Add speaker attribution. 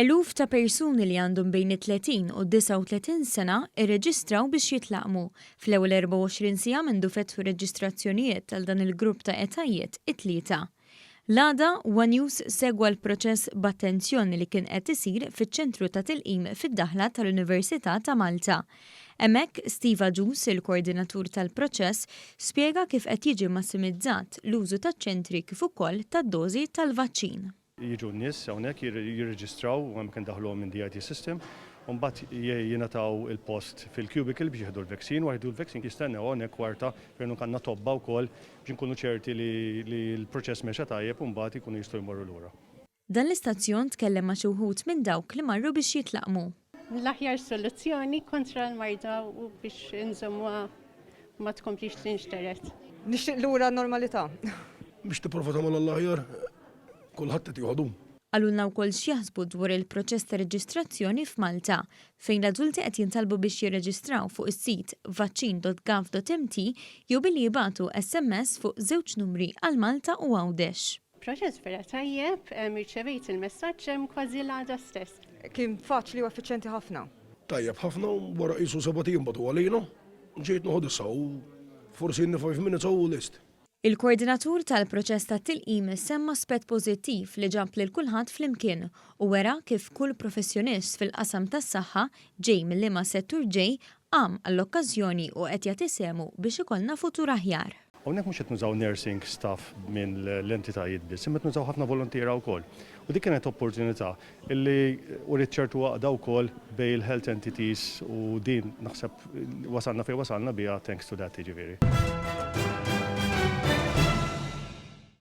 Speaker 1: Eluf ta' persuni li għandhom bejn it-30 u 39 sena irreġistraw biex jitlaqmu. Fl-ewwel 24 siegħa minn fetħu reġistrazzjonijiet tal dan il-grupp ta' etajiet it-Tlieta. L-għada Agius segwa l-proċess b'attenzjoni li kien qed isir fiċ-ċentru TAT-TILQIM fid-daħla tal-Università ta' Malta. Hemmhekk Steve Agius, il-koordinatur tal-proċess, spjega kif qed jiġi massimizzat l-użu taċ-ċentri kif ukoll tad-dożi tal-vaċċin.
Speaker 2: Jiġu n-nies hawnhekk jirreġistraw u hemm kien daħluhom minn DIT system u mbagħad jingħataw il-post fil-cubicle biex jieħdu l-vaccine wara jieħdu l-vaccine jistennew hawnhekk kwarta fejn kanna tobba wkoll biex inkunu ċerti li l-proċess mexa tajjeb u mbagħad ikunu jistgħu jmorru lura.
Speaker 1: Dan l-istazzjon tkellem ma' xi wħud minn dawk li marru biex jitlaqmu.
Speaker 3: L-aħjar soluzzjoni kontra l-marda u biex inżommuha ma tkomplix tinxteret.
Speaker 4: Nixtieq lura n-normalità.
Speaker 5: Biex tipprova tagħmel l-aħjar kulħadd qed jieħdu.
Speaker 1: Għalulna wkoll x'jaħsbu dwar il-proċess ta' reġistrazzjoni f'Malta, fejn l-adulti qed jintalbu biex jirreġistraw fuq is-sit VACCIN.GOV.MT jew billi jibagħtu SMS fuq 2 numri għal Malta u Għawdex.
Speaker 3: Proċess vera tajjeb, irċevejt il-messaġġ hemm kważi l-għada stess.
Speaker 4: Kien faċli u effiċjenti ħafna.
Speaker 5: Tajjeb ħafna u wara qisu sabatin batu għalina, ġejt noħod issa u forsi inni 5 minutes u list.
Speaker 1: Il-koordinatur tal-proċess tat-tilqim semma aspett pożittiv li ġab lil kulħadd flimkien u wera kif kull professjonist fil-qasam tas-saħħa ġej mill-liema settur ġej għam għall-okkażjoni u qed jagħti semu biex ikollna futur aħjar.
Speaker 2: Hawnhekk mhux qed nużaw nursing staff minn l-entitajiet biss, imma qed nużaw ħafna volontiera wkoll. U dik kienet opportunità illi urid ċertu għaqda wkoll bejn il-health entities u din naħseb wasalna fejn wasalna biha thanks to that jiġifieri.